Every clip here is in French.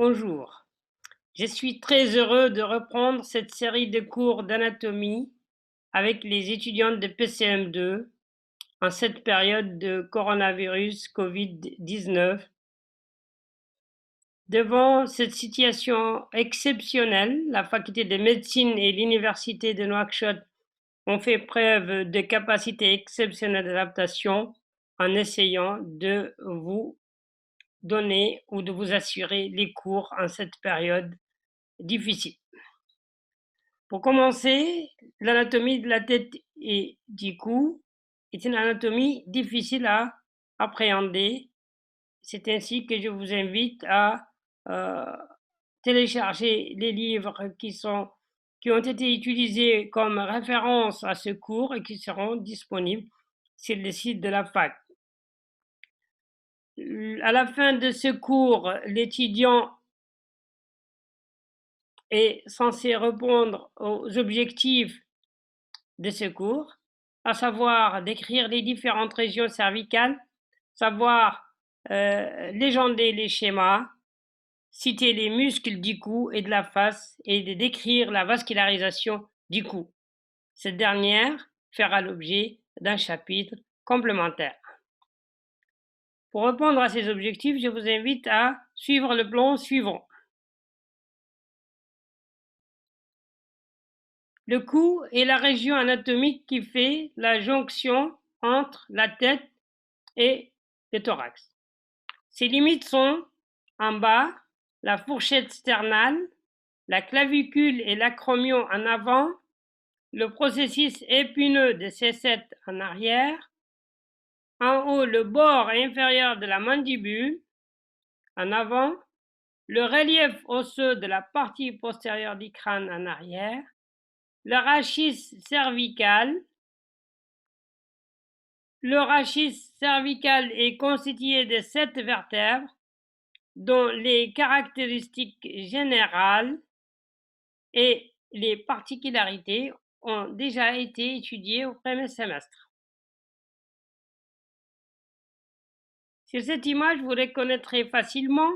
Bonjour, je suis très heureux de reprendre cette série de cours d'anatomie avec les étudiantes de PCM2 en cette période de coronavirus Covid-19. Devant cette situation exceptionnelle, la faculté de médecine et l'université de Nouakchott ont fait preuve de capacité exceptionnelle d'adaptation en essayant de vous donner ou de vous assurer les cours en cette période difficile. Pour commencer, l'anatomie de la tête et du cou est une anatomie difficile à appréhender. C'est ainsi que je vous invite à télécharger les livres qui ont été utilisés comme référence à ce cours et qui seront disponibles sur le site de la fac. À la fin de ce cours, l'étudiant est censé répondre aux objectifs de ce cours, à savoir décrire les différentes régions cervicales, savoir légender les schémas, citer les muscles du cou et de la face et de décrire la vascularisation du cou. Cette dernière fera l'objet d'un chapitre complémentaire. Pour répondre à ces objectifs, je vous invite à suivre le plan suivant. Le cou est la région anatomique qui fait la jonction entre la tête et le thorax. Ses limites sont en bas, la fourchette sternale, la clavicule et l'acromion en avant, le processus épineux de C7 en arrière, en haut le bord inférieur de la mandibule en avant, le relief osseux de la partie postérieure du crâne en arrière, le rachis cervical. Le rachis cervical est constitué de 7 vertèbres dont les caractéristiques générales et les particularités ont déjà été étudiées au premier semestre. Sur cette image, vous reconnaîtrez facilement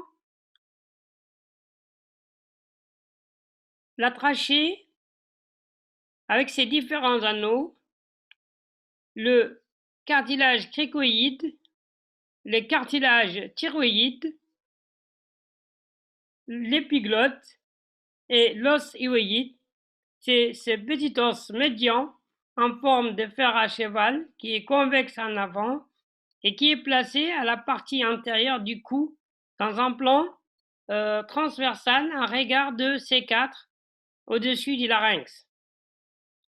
la trachée avec ses différents anneaux, le cartilage cricoïde, le cartilage thyroïde, l'épiglotte et l'os hyoïde. C'est ce petit os médian en forme de fer à cheval qui est convexe en avant et qui est placé à la partie antérieure du cou dans un plan transversal en regard de C4 au-dessus du larynx.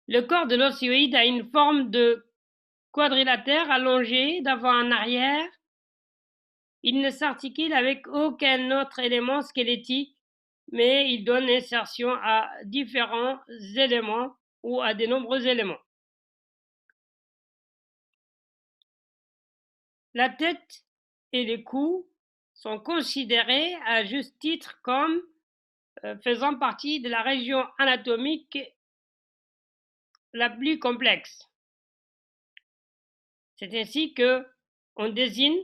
Le corps de l'os hyoïde a une forme de quadrilatère allongé d'avant en arrière. Il ne s'articule avec aucun autre élément squelettique, mais il donne insertion à différents éléments ou à de nombreux éléments. La tête et le cou sont considérés à juste titre comme faisant partie de la région anatomique la plus complexe. C'est ainsi qu'on désigne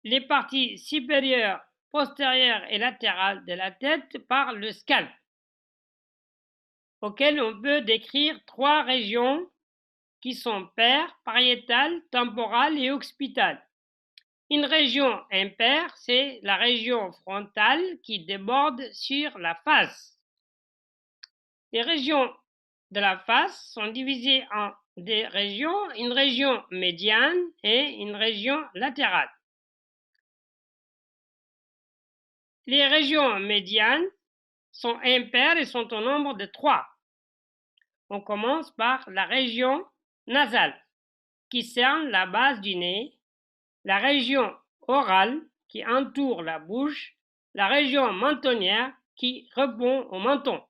les parties supérieures, postérieures et latérales de la tête par le scalp, auquel on peut décrire 3 régions qui sont paires, pariétales, temporales et occipitales. Une région impaire, c'est la région frontale qui déborde sur la face. Les régions de la face sont divisées en deux régions, une région médiane et une région latérale. Les régions médianes sont impaires et sont au nombre de 3. On commence par la région nasale, qui cerne la base du nez, la région orale, qui entoure la bouche, la région mentonnière, qui répond au menton.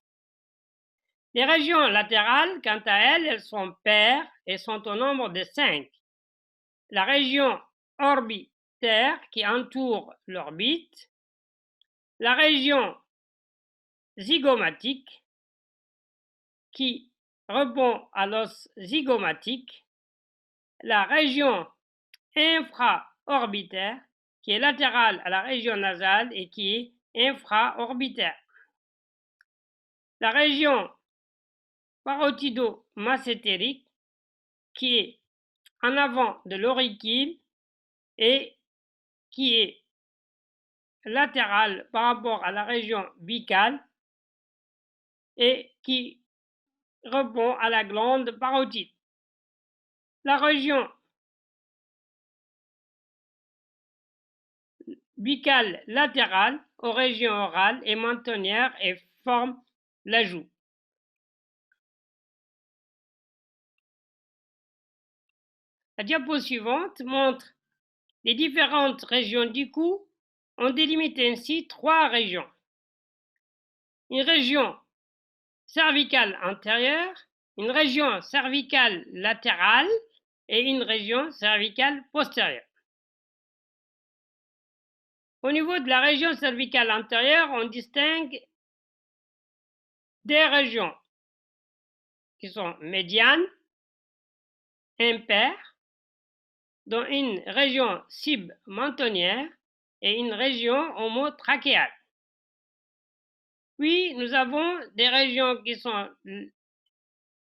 Les régions latérales, quant à elles, elles sont paires et sont au nombre de 5. La région orbitaire, qui entoure l'orbite, la région zygomatique, qui répond à l'os zygomatique, la région infraorbitaire, qui est latérale à la région nasale et qui est infraorbitaire. La région parotido-massétérique, qui est en avant de l'auricule et qui est latérale par rapport à la région buccale et qui répond à la glande parotide. La région buccale latérale aux régions orales et mentonnières et forme la joue. La diapo suivante montre les différentes régions du cou. On délimite ainsi 3 régions. Une région cervicale antérieure, une région cervicale latérale et une région cervicale postérieure. Au niveau de la région cervicale antérieure, on distingue des régions qui sont médianes, impaires, dont une région submentonnière et une région homotrachéale. Puis, nous avons des régions qui sont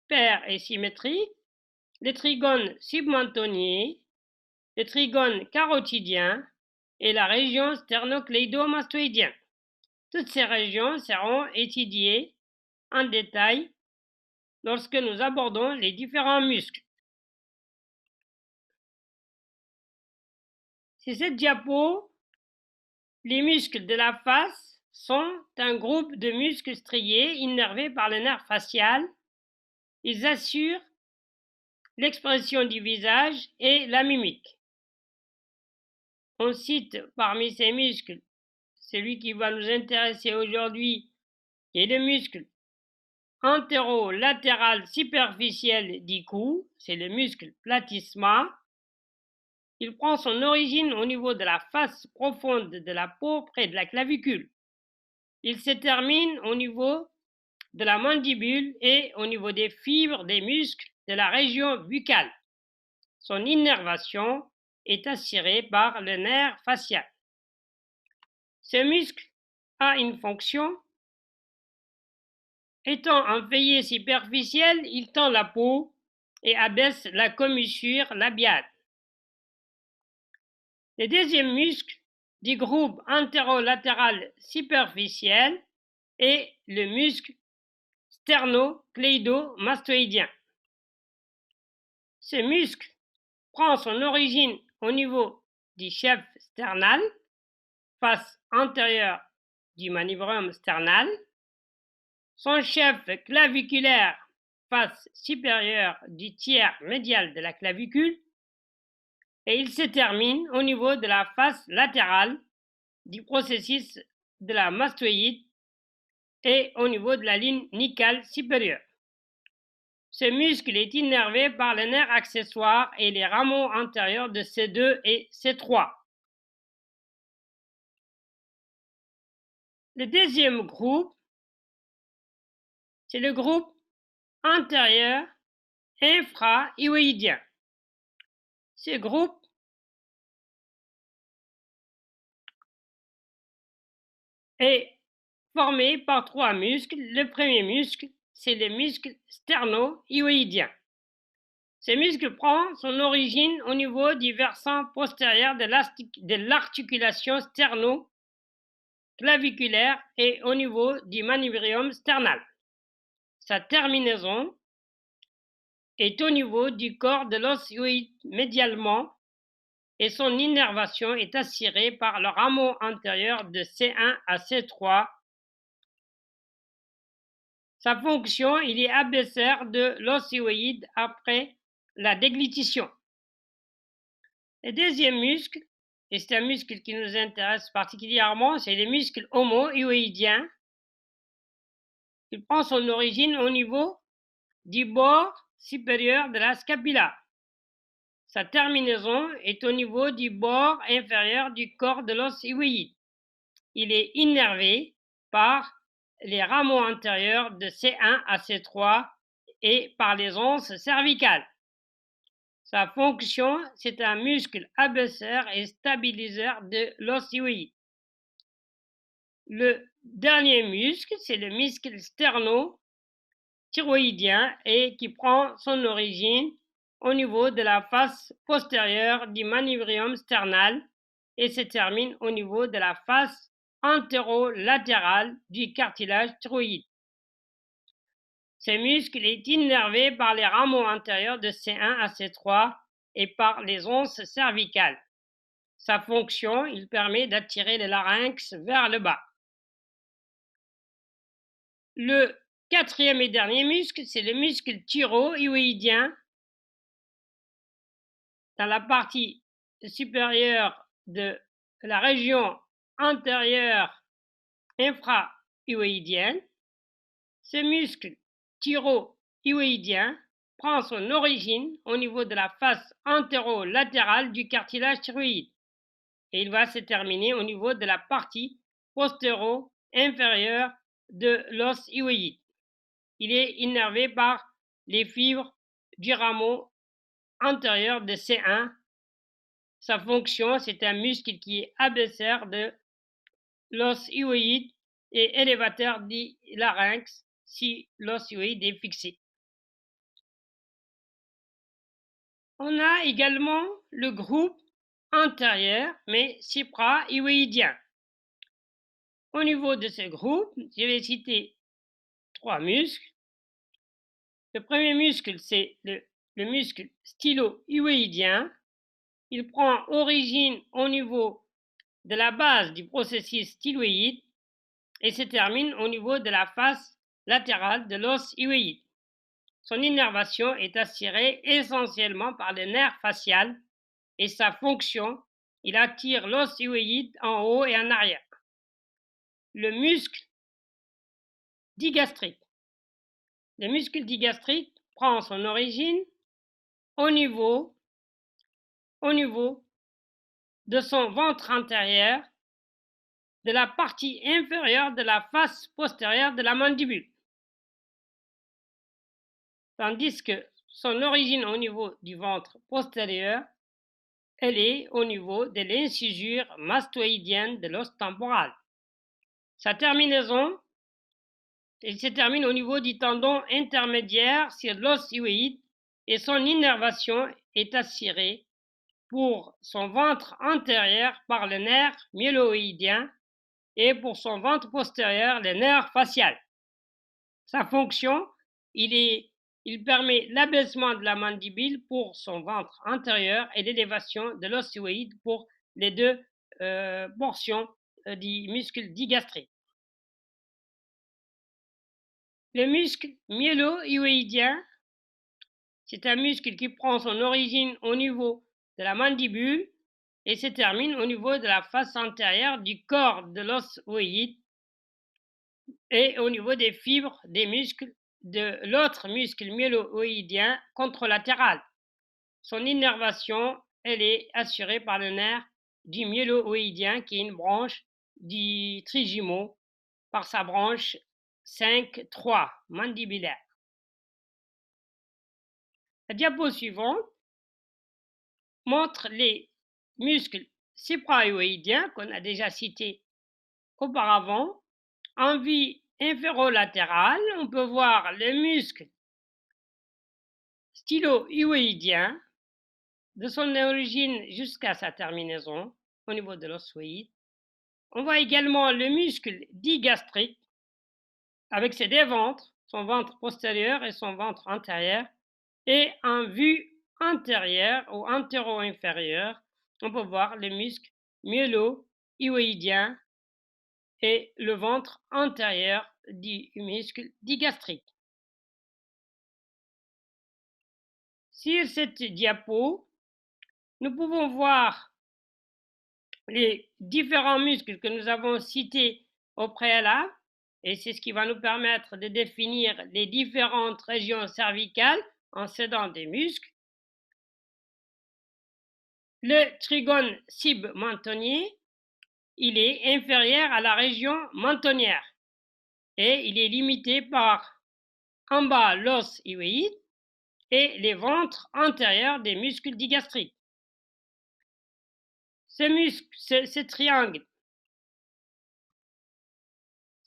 paires et symétriques, les trigones submentonniers, les trigones carotidiens et la région sternocleidomastoïdienne. Toutes ces régions seront étudiées en détail lorsque nous abordons les différents muscles. Sur cette diapo, les muscles de la face sont un groupe de muscles striés innervés par le nerf facial. Ils assurent l'expression du visage et la mimique. On cite parmi ces muscles celui qui va nous intéresser aujourd'hui, qui est le muscle antéro-latéral superficiel du cou, c'est le muscle platysma. Il prend son origine au niveau de la face profonde de la peau près de la clavicule. Il se termine au niveau de la mandibule et au niveau des fibres des muscles de la région buccale. Son innervation est assurée par le nerf facial. Ce muscle a une fonction. Étant un feuillet superficiel, il tend la peau et abaisse la commissure labiale. Le deuxième muscle du groupe antérolatéral superficiel est le muscle sternocleidomastoïdien. Ce muscle prend son origine au niveau du chef sternal, face antérieure du manubrium sternal, son chef claviculaire, face supérieure du tiers médial de la clavicule, et il se termine au niveau de la face latérale du processus de la mastoïde et au niveau de la ligne nucale supérieure. Ce muscle est innervé par le nerf accessoire et les rameaux antérieurs de C2 et C3. Le deuxième groupe, c'est le groupe antérieur infra-hyoïdien. Ce groupe est formé par 3 muscles. Le premier muscle, c'est le muscle sterno-hyoïdien. Ce muscle prend son origine au niveau du versant postérieur de l'articulation sterno-claviculaire et au niveau du manubrium sternal. Sa terminaison est au niveau du corps de l'os hyoïde médialement et son innervation est assurée par le rameau antérieur de C1 à C3. Sa fonction, il est abaisseur de l'os hyoïde après la déglutition. Le deuxième muscle, et c'est un muscle qui nous intéresse particulièrement, c'est le muscle homo-hyoïdien. Il prend son origine au niveau du bord supérieur de la scapula. Sa terminaison est au niveau du bord inférieur du corps de l'os hyoïde. Il est innervé par les rameaux antérieurs de C1 à C3 et par les onces cervicales. Sa fonction, c'est un muscle abaisseur et stabiliseur de l'os hyoïde. Le dernier muscle, c'est le muscle sterno-thyroïdien et qui prend son origine au niveau de la face postérieure du manubrium sternal et se termine au niveau de la face antérolatérale du cartilage thyroïde. Ce muscle est innervé par les rameaux antérieurs de C1 à C3 et par les onces cervicales. Sa fonction, il permet d'attirer le larynx vers le bas. Le quatrième et dernier muscle, c'est le muscle thyroïdien dans la partie supérieure de la région antérieure infrahyoïdienne. Ce muscle thyroïdien prend son origine au niveau de la face antérolatérale du cartilage thyroïde et il va se terminer au niveau de la partie postéro-inférieure de l'os hyoïde. Il est innervé par les fibres du rameau antérieur de C1. Sa fonction, c'est un muscle qui est abaisseur de l'os hyoïde et élévateur du larynx si l'os hyoïde est fixé. On a également le groupe antérieur, mais suprahyoïdien. Au niveau de ce groupe, je vais citer 3 muscles. Le premier muscle, c'est le muscle stylohyoïdien. Il prend origine au niveau de la base du processus styloïde et se termine au niveau de la face latérale de l'os hyoïde. Son innervation est assurée essentiellement par le nerf facial et sa fonction, il attire l'os hyoïde en haut et en arrière. Le muscle digastrique. Le muscle digastrique prend son origine au niveau de son ventre antérieur, de la partie inférieure de la face postérieure de la mandibule. Tandis que son origine au niveau du ventre postérieur, elle est au niveau de l'incisure mastoïdienne de l'os temporal. Sa terminaison, elle se termine au niveau du tendon intermédiaire sur l'os hyoïde et son innervation est assurée pour son ventre antérieur par le nerf myéloïdien et pour son ventre postérieur le nerf facial. Sa fonction, il permet l'abaissement de la mandibule pour son ventre antérieur et l'élévation de l'os hyoïde pour les deux portions du muscle digastrique. Le muscle myélohyoïdien, c'est un muscle qui prend son origine au niveau de la mandibule et se termine au niveau de la face antérieure du corps de l'os hyoïde et au niveau des fibres des muscles de l'autre muscle myélohyoïdien contralatéral. Son innervation, elle est assurée par le nerf du myélohyoïdien qui est une branche du trijumeau par sa branche 5-3 mandibulaire. La diapo suivante montre les muscles suprahyoïdiens qu'on a déjà cités auparavant. En vue inférolatérale, on peut voir le muscle stylohyoïdien de son origine jusqu'à sa terminaison au niveau de l'os hyoïde. On voit également le muscle digastrique avec ses deux ventres, son ventre postérieur et son ventre antérieur. Et en vue antérieure ou antéro-inférieure, on peut voir le muscle myélohyoïdien et le ventre antérieur du muscle digastrique. Sur cette diapo, nous pouvons voir les différents muscles que nous avons cités au préalable et c'est ce qui va nous permettre de définir les différentes régions cervicales en cédant des muscles. Le trigone submentonnier, il est inférieur à la région mentonnière et il est limité par en bas l'os hyoïde et les ventres antérieurs des muscles digastriques. Ce triangle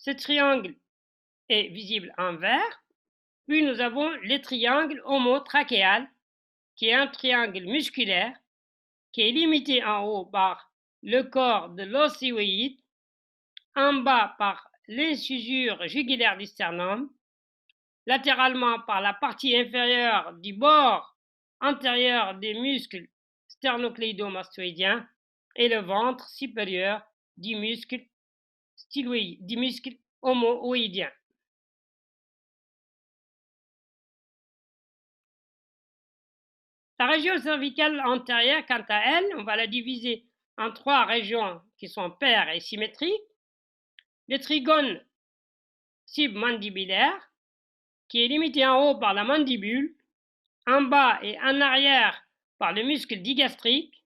Ce triangle est visible en vert. Puis nous avons le triangle homotrachéal, qui est un triangle musculaire qui est limité en haut par le corps de l'os hyoïde, en bas par l'incisure jugulaire du sternum, latéralement par la partie inférieure du bord antérieur des muscles sternocléidomastoïdiens et le ventre supérieur du muscle homoïdien. La région cervicale antérieure, quant à elle, on va la diviser en 3 régions qui sont paires et symétriques. Le trigone submandibulaire, qui est limité en haut par la mandibule, en bas et en arrière par le muscle digastrique.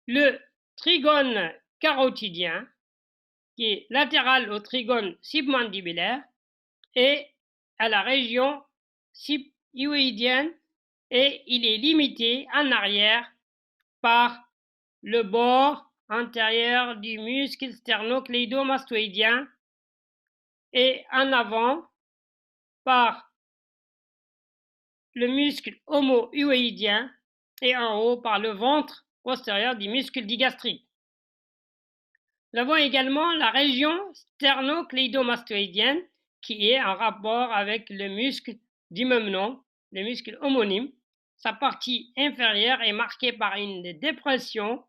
Le trigone carotidien, qui est latéral au trigone submandibulaire, et à la région subhyoïdienne, et il est limité en arrière par le bord antérieur du muscle sternocléidomastoïdien et en avant par le muscle homohyoïdien et en haut par le ventre postérieur du muscle digastrique. Nous avons également la région sternocléidomastoïdienne qui est en rapport avec le muscle du même nom, le muscle homonyme. Sa partie inférieure est marquée par une dépression,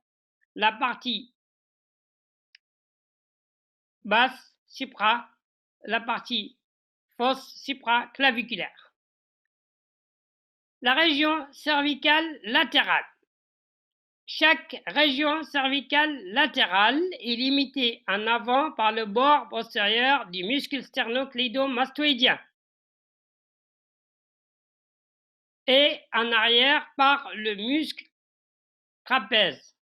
la partie basse la partie fosse supraclaviculaire. La région cervicale latérale. Chaque région cervicale latérale est limitée en avant par le bord postérieur du muscle sternocléidomastoïdien et en arrière par le muscle trapèze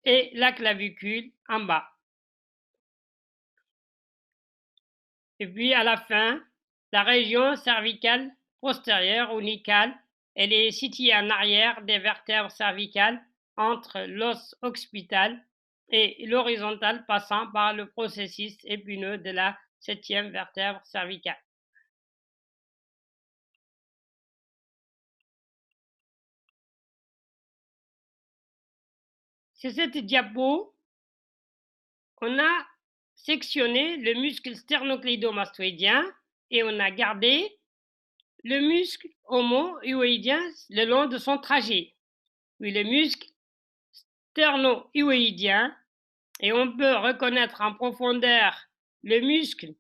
et la clavicule en bas. Et puis à la fin, la région cervicale postérieure ou nucale, elle est située en arrière des vertèbres cervicales entre l'os occipital et l'horizontale passant par le processus épineux de la 7e vertèbre cervicale. Sur cette diapo, on a sectionné le muscle sternocléidomastoïdien et on a gardé le muscle homohyoïdien le long de son trajet, puis le muscle sterno-hyoïdien, et on peut reconnaître en profondeur le muscle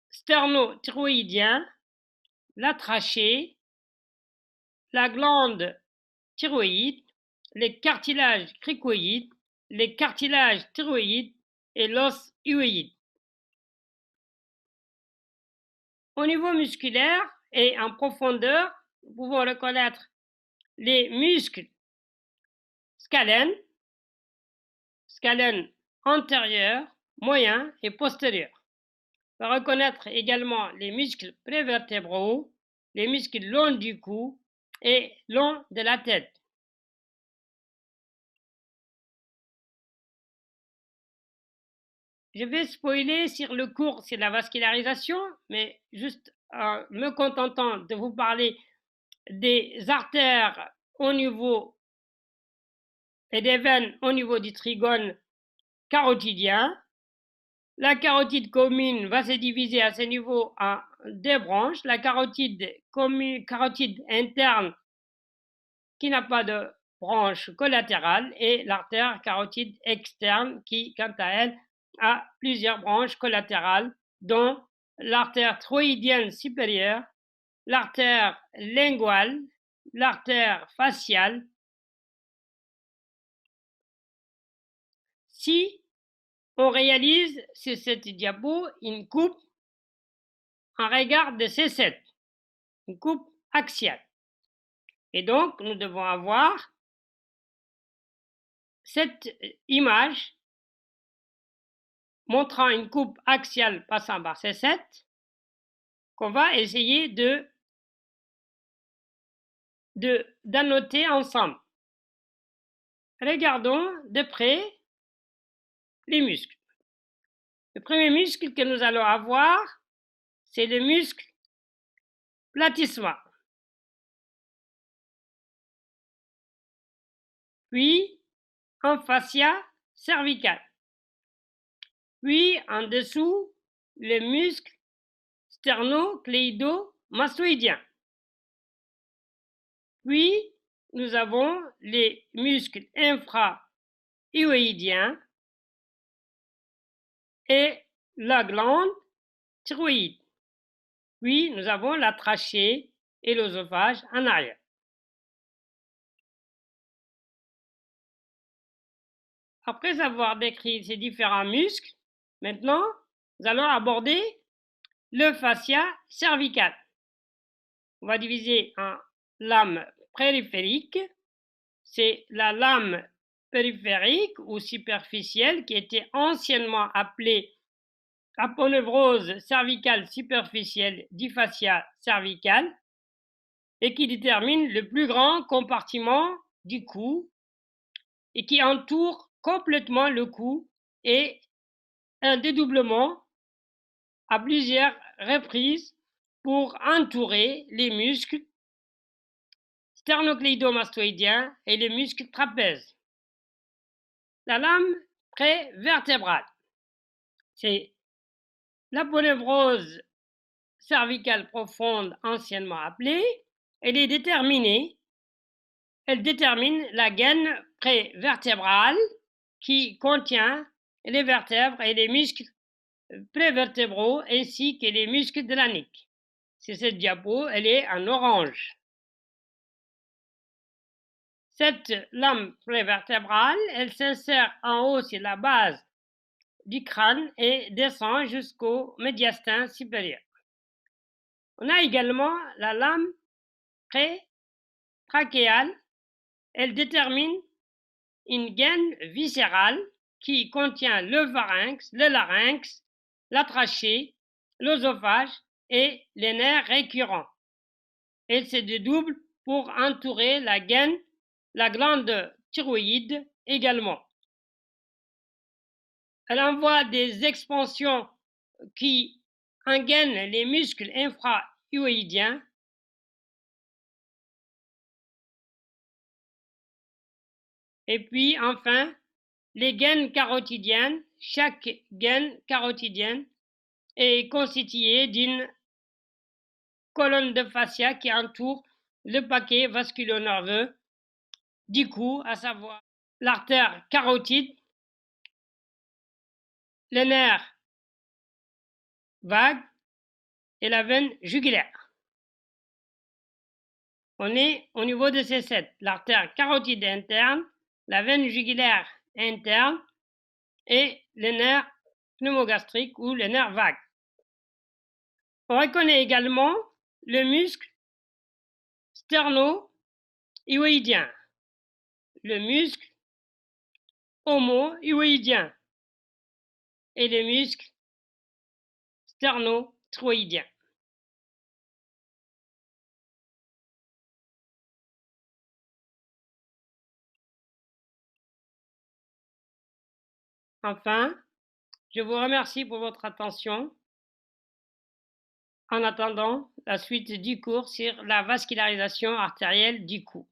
sternothyroïdien, la trachée, la glande thyroïde, les cartilages cricoïdes, les cartilages thyroïdes et l'os hyoïde. Au niveau musculaire et en profondeur, nous pouvons reconnaître les muscles scalènes antérieurs, moyens et postérieurs. On va reconnaître également les muscles prévertébraux, les muscles longs du cou et longs de la tête. Je vais spoiler sur le cours sur la vascularisation, mais juste en me contentant de vous parler des artères au niveau et des veines au niveau du trigone carotidien. La carotide commune va se diviser à ce niveau en 2 branches. La carotide interne qui n'a pas de branche collatérale et l'artère carotide externe qui, quant à elle, a plusieurs branches collatérales, dont l'artère thyroïdienne supérieure, l'artère linguale, l'artère faciale. Si on réalise sur cette diapo une coupe en regard de C7, une coupe axiale. Et donc, nous devons avoir cette image montrant une coupe axiale passant par C7 qu'on va essayer d'annoter ensemble. Regardons de près les muscles. Le premier muscle que nous allons avoir, c'est le muscle platysma. Puis, en fascia cervicale. Puis, en dessous, le muscle sternocléido-mastoïdien. Puis, nous avons les muscles infra-hyoïdiens et la glande thyroïde. Puis, nous avons la trachée et l'œsophage en arrière. Après avoir décrit ces différents muscles, maintenant, nous allons aborder le fascia cervical. On va diviser en lame périphérique. C'est la lame périphérique ou superficielle qui était anciennement appelée aponevrose cervicale superficielle du fascia cervical et qui détermine le plus grand compartiment du cou et qui entoure complètement le cou et un dédoublement à plusieurs reprises pour entourer les muscles sternocléido-mastoïdiens et les muscles trapèzes. La lame prévertébrale, c'est l'aponevrose cervicale profonde anciennement appelée. Elle est déterminée, elle détermine la gaine prévertébrale qui contient les vertèbres et les muscles prévertébraux ainsi que les muscles de la nuque. C'est cette diapo, elle est en orange. Cette lame prévertébrale, elle s'insère en haut sur la base du crâne et descend jusqu'au médiastin supérieur. On a également la lame pré-trachéale. Elle détermine une gaine viscérale qui contient le pharynx, le larynx, la trachée, l'œsophage et les nerfs récurrents. Elle se dédouble pour entourer la gaine, la glande thyroïde également. Elle envoie des expansions qui engainent les muscles infra-hyoïdiens. Et puis enfin, les gaines carotidiennes. Chaque gaine carotidienne est constituée d'une colonne de fascia qui entoure le paquet vasculo-nerveux du cou, à savoir l'artère carotide, le nerf vague et la veine jugulaire. On est au niveau de ces sept, l'artère carotide interne, la veine jugulaire interne et le nerf pneumogastrique ou le nerf vague. On reconnaît également le muscle sterno-hyoïdien, le muscle homo-hyoïdien et le muscle sterno-thyroïdien. Enfin, je vous remercie pour votre attention. En attendant la suite du cours sur la vascularisation artérielle du cou.